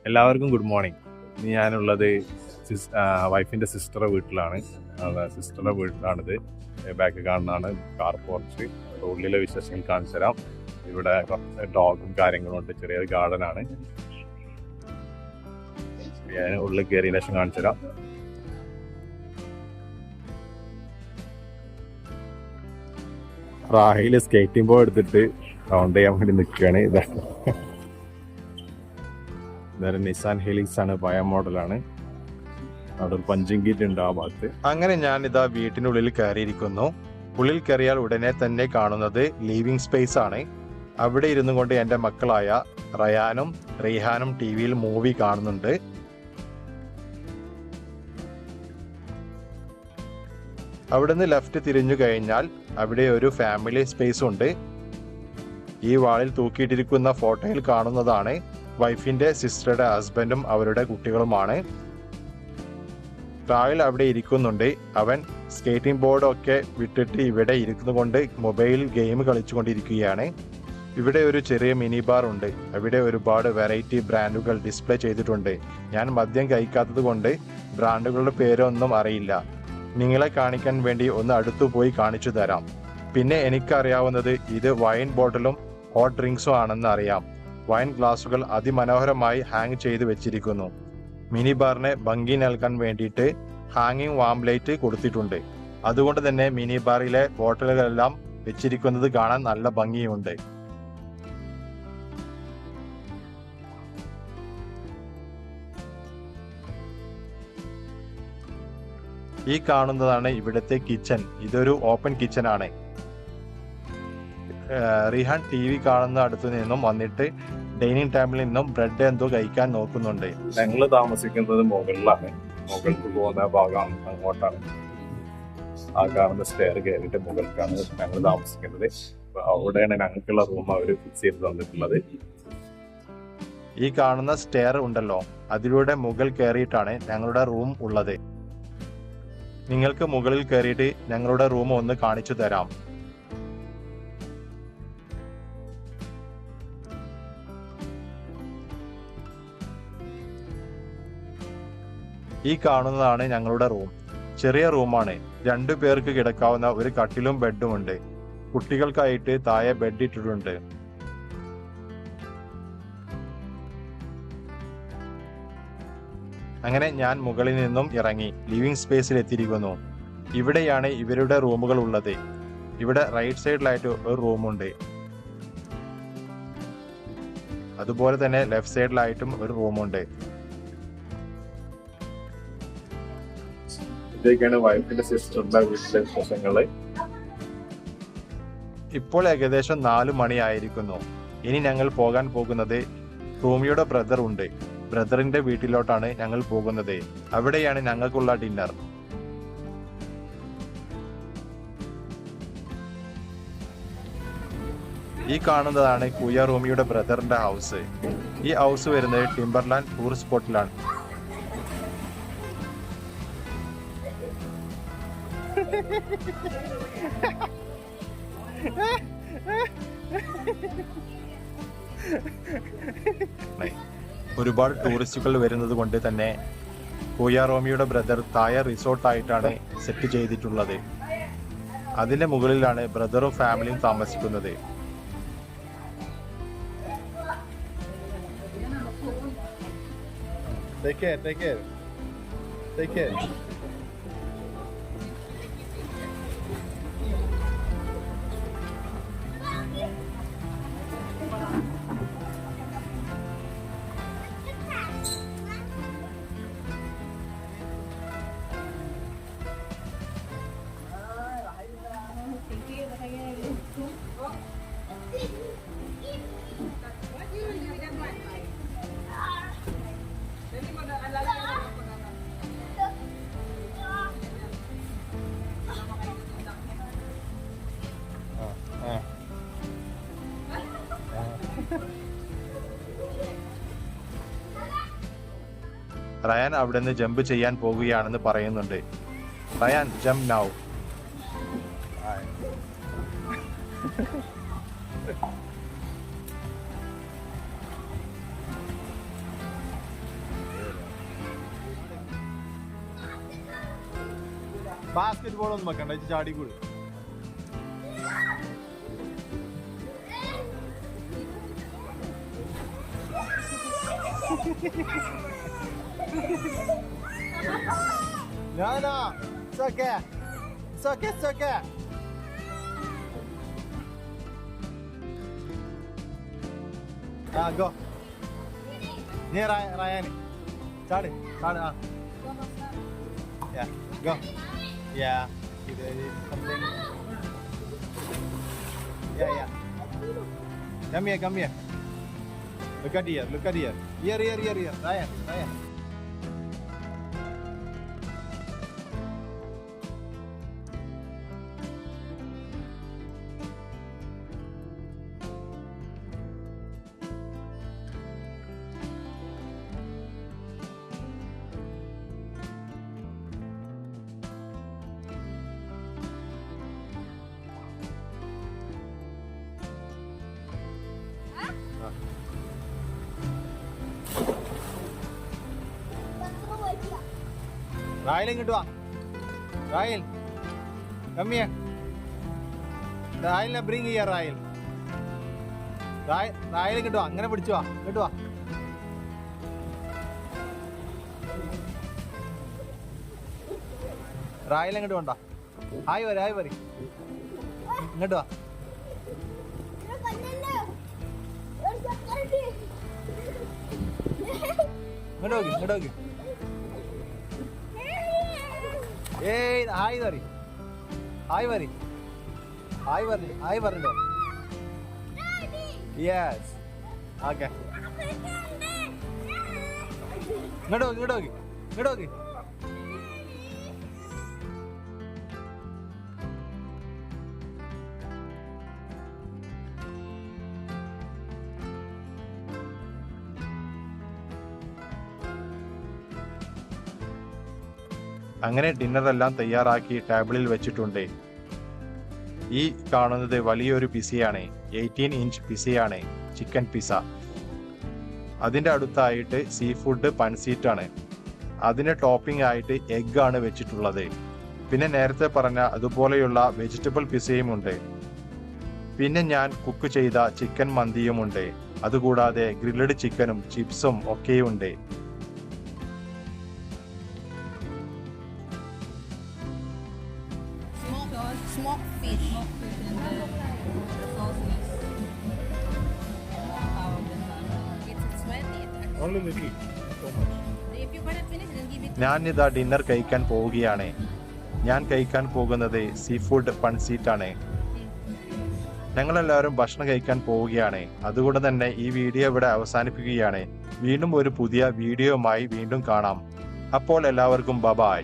എല്ലാവർക്കും good morning. ഇന്ന് ഞാനുള്ളത് വൈഫിൻ്റെ സിസ്റ്ററുടെ വീട്ടിലാണ്. സിസ്റ്ററുടെ വീട്ടിലാണിത്. ബാക്ക് കാണുന്നതാണ് കാർ പോർച്ച്. ഉള്ളിലെ വിശേഷങ്ങൾ കാണിച്ചു തരാം. ഇവിടെ കുറച്ച് ഡോഗും കാര്യങ്ങളും ഉണ്ട്. ചെറിയൊരു ഗാർഡനാണ്. ഞാൻ ഉള്ളിൽ കയറിയ ശേഷം കാണിച്ചു തരാം. റാഹില് സ്കേറ്റിംഗ് ബോർഡ് എടുത്തിട്ട് റൗണ്ട് ചെയ്യാൻ വേണ്ടി നിൽക്കുകയാണ്. ഇതൊരു നിസാൻ ഹെലിക്സ് ആണ്, പഴയ മോഡലാണ്. അവിടെ ഒരു പഞ്ചിങ് ഗേറ്റ് ഉണ്ട് ആ ഭാഗത്ത്. അങ്ങനെ ഞാൻ ഇതാ വീട്ടിനുള്ളിൽ കയറിയിരിക്കുന്നു. ഉള്ളിൽ കയറിയാൽ ഉടനെ തന്നെ കാണുന്നത് ലിവിംഗ് സ്പേസ് ആണ്. അവിടെ ഇരുന്നു കൊണ്ട് എൻ്റെ മക്കളായ റയാനും റീഹാനും ടി വിയിൽ മൂവി കാണുന്നുണ്ട്. അവിടുന്ന് ലെഫ്റ്റ് തിരിഞ്ഞു കഴിഞ്ഞാൽ അവിടെ ഒരു ഫാമിലി സ്പേസ് ഉണ്ട്. ഈ വാളിൽ തൂക്കിയിട്ടിരിക്കുന്ന ഫോട്ടോയിൽ കാണുന്നതാണ് വൈഫിന്റെ സിസ്റ്ററുടെ ഹസ്ബൻഡും അവരുടെ കുട്ടികളുമാണ്. റായൽ അവിടെ ഇരിക്കുന്നുണ്ട്. അവൻ സ്കേറ്റിംഗ് ബോർഡൊക്കെ വിട്ടിട്ട് ഇവിടെ ഇരുന്നു കൊണ്ട് മൊബൈൽ ഗെയിം കളിച്ചുകൊണ്ടിരിക്കുകയാണ്. ഇവിടെ ഒരു ചെറിയ മിനി ബാർ ഉണ്ട്. അവിടെ ഒരുപാട് വെറൈറ്റി ബ്രാൻഡുകൾ ഡിസ്പ്ലേ ചെയ്തിട്ടുണ്ട്. ഞാൻ മദ്യം കഴിക്കാത്തത് കൊണ്ട് ബ്രാൻഡുകളുടെ പേരൊന്നും അറിയില്ല. നിങ്ങളെ കാണിക്കാൻ വേണ്ടി ഒന്ന് അടുത്തു പോയി കാണിച്ചു തരാം. പിന്നെ എനിക്കറിയാവുന്നത് ഇത് വൈൻ ബോട്ടിലും ഹോട്ട് ഡ്രിങ്ക്സും ആണെന്ന് അറിയാം. വൈൻ ഗ്ലാസുകൾ അതിമനോഹരമായി ഹാങ് ചെയ്ത് വെച്ചിരിക്കുന്നു. മിനി ബാറിന് ഭംഗി നൽകാൻ വേണ്ടിയിട്ട് ഹാങ്ങിങ് വാം ലൈറ്റ് കൊടുത്തിട്ടുണ്ട്. അതുകൊണ്ട് തന്നെ മിനി ബാറിലെ ബോട്ടിലുകളെല്ലാം വെച്ചിരിക്കുന്നത് കാണാൻ നല്ല ഭംഗിയുണ്ട്. ഈ കാണുന്നതാണ് ഇവിടുത്തെ കിച്ചൺ. ഇതൊരു ഓപ്പൺ കിച്ചൺ ആണ്. റിഹാൻ ടി വി കാണുന്ന അടുത്തു നിന്നും വന്നിട്ട് ഡൈനിങ് ടേബിളിൽ നിന്നും ബ്രെഡ് എന്തോ കഴിക്കാൻ നോക്കുന്നുണ്ട്. ഞങ്ങൾ താമസിക്കുന്നത് മുകളിലാണ്. മുകൾക്ക് പോകുന്ന ഭാഗം അങ്ങോട്ടാണ്. ആ കാണുന്ന സ്റ്റെയർ കയറിയിട്ട് മുകൾക്കാണ് ഞങ്ങൾ താമസിക്കുന്നത്. അവിടെയാണ് ഞങ്ങൾക്കുള്ള റൂം അവർ ഫിക്സ് ചെയ്ത് തന്നിട്ടുള്ളത്. ഈ കാണുന്ന സ്റ്റെയർ ഉണ്ടല്ലോ, അതിലൂടെ മുകൾ കയറിയിട്ടാണ് ഞങ്ങളുടെ റൂം ഉള്ളത്. നിങ്ങൾക്ക് മുകളിൽ കയറിയിട്ട് ഞങ്ങളുടെ റൂം ഒന്ന് കാണിച്ചു തരാം. ഈ കാണുന്നതാണ് ഞങ്ങളുടെ റൂം. ചെറിയ റൂമാണ്. 2 പേർക്ക് കിടക്കാവുന്ന ഒരു കട്ടിലും ബെഡും ഉണ്ട്. കുട്ടികൾക്കായിട്ട് താഴെ ബെഡ് ഇട്ടിട്ടുണ്ട്. അങ്ങനെ ഞാൻ മുകളിൽ നിന്നും ഇറങ്ങി ലിവിംഗ് സ്പേസിൽ എത്തിയിരിക്കുന്നു. ഇവിടെയാണ് ഇവരുടെ റൂമുകൾ ഉള്ളത്. ഇവിടെ റൈറ്റ് സൈഡിലായിട്ട് ഒരു റൂമുണ്ട്. അതുപോലെ തന്നെ ലെഫ്റ്റ് സൈഡിലായിട്ടും ഒരു റൂമുണ്ട്. ഇതൊക്കെയാണ് വൈഫിന്റെ സിസ്റ്ററിന്റെ വീട്ടിലെ വിശേഷങ്ങള്. ഇപ്പോൾ ഏകദേശം 4 മണി ആയിരിക്കുന്നു. ഇനി ഞങ്ങൾ പോകാൻ പോകുന്നത് റൂമിയുടെ ബ്രദർ ഉണ്ട്. ബ്രദറിന്റെ വീട്ടിലോട്ടാണ് ഞങ്ങൾ പോകുന്നത്. അവിടെയാണ് ഞങ്ങൾക്കുള്ള ഡിന്നർ. ഈ കാണുന്നതാണ് കുയ റൂമിയുടെ ബ്രദറിന്റെ ഹൗസ്. ഈ ഹൗസ് വരുന്നത് ടിംബർലാൻഡ് ടൂറിസ്റ്റ് സ്പോട്ടിലാണ്. ഒരുപാട് ടൂറിസ്റ്റുകൾ വരുന്നത് കൊണ്ട് തന്നെ കുയ റോമിയുടെ ബ്രദർ താഴെ റിസോർട്ടായിട്ടാണ് സെറ്റ് ചെയ്തിട്ടുള്ളത്. അതിന്റെ മുകളിലാണ് ബ്രദറും ഫാമിലിയും താമസിക്കുന്നത്. Take care. റയാൻ അവിടെ നിന്ന് ജമ്പ് ചെയ്യാൻ പോകുകയാണെന്ന് പറയുന്നുണ്ട്. Ryan, jump now. Basketball ഒന്നും വെക്കണ്ട, ചാടി കൂടി. No, it's okay. It's okay, it's okay. Go. Near Ryan. Start. Yeah, go. Yeah. Something. Yeah. Come here. Look at here. Here. Ryan. Ryan ഇങ്ങോട്ട് വാ. Ryan, come here. Ryan bring here, Ryan. Ryan ഇങ്ങോട്ട് വാ, അങ്ങനെ പിടിച്ചു വാ, ഇങ്ങോട്ട് വാ. Ryan ഇങ്ങോട്ട് കൊണ്ടാ. ഹായ് വരി ഇങ്ങോട്ട് വാ. ഇങ്ങോട്ട് നോക്കി. ഏയ് ഹായ് പറഞ്ഞോ. Yes okay. ഇങ്ങോട്ട് നോക്കി. അങ്ങനെ ഡിന്നറെല്ലാം തയ്യാറാക്കി ടേബിളിൽ വെച്ചിട്ടുണ്ട്. ഈ കാണുന്നത് വലിയൊരു പിസയാണ്, 18 ഇഞ്ച് പിസയാണ്, ചിക്കൻ പിസ. അതിൻ്റെ അടുത്തായിട്ട് സീ ഫുഡ് പൻസീറ്റാണ്. അതിന് ടോപ്പിംഗ് ആയിട്ട് എഗ് ആണ് വെച്ചിട്ടുള്ളത്. പിന്നെ നേരത്തെ പറഞ്ഞ അതുപോലെയുള്ള വെജിറ്റബിൾ പിസയും ഉണ്ട്. പിന്നെ ഞാൻ കുക്ക് ചെയ്ത ചിക്കൻ മന്തിയുമുണ്ട്. അതുകൂടാതെ ഗ്രില്ലഡ് ചിക്കനും ചിപ്സും ഒക്കെയുണ്ട്. Smoked fish. And the sauce is it's sweaty. Only little. So much. If you put it finish, then give it. ഞാനിതാ ഡിന്നർ കഴിക്കാൻ പോവുകയാണ്. ഞാൻ കഴിക്കാൻ പോകുന്നത് സീ ഫുഡ് പൻസീറ്റാണ്. ഞങ്ങളെല്ലാവരും ഭക്ഷണം കഴിക്കാൻ പോവുകയാണ്. അതുകൊണ്ട് തന്നെ ഈ വീഡിയോ ഇവിടെ അവസാനിപ്പിക്കുകയാണ്. വീണ്ടും ഒരു പുതിയ വീഡിയോയുമായി വീണ്ടും കാണാം. അപ്പോൾ എല്ലാവർക്കും ബൈ.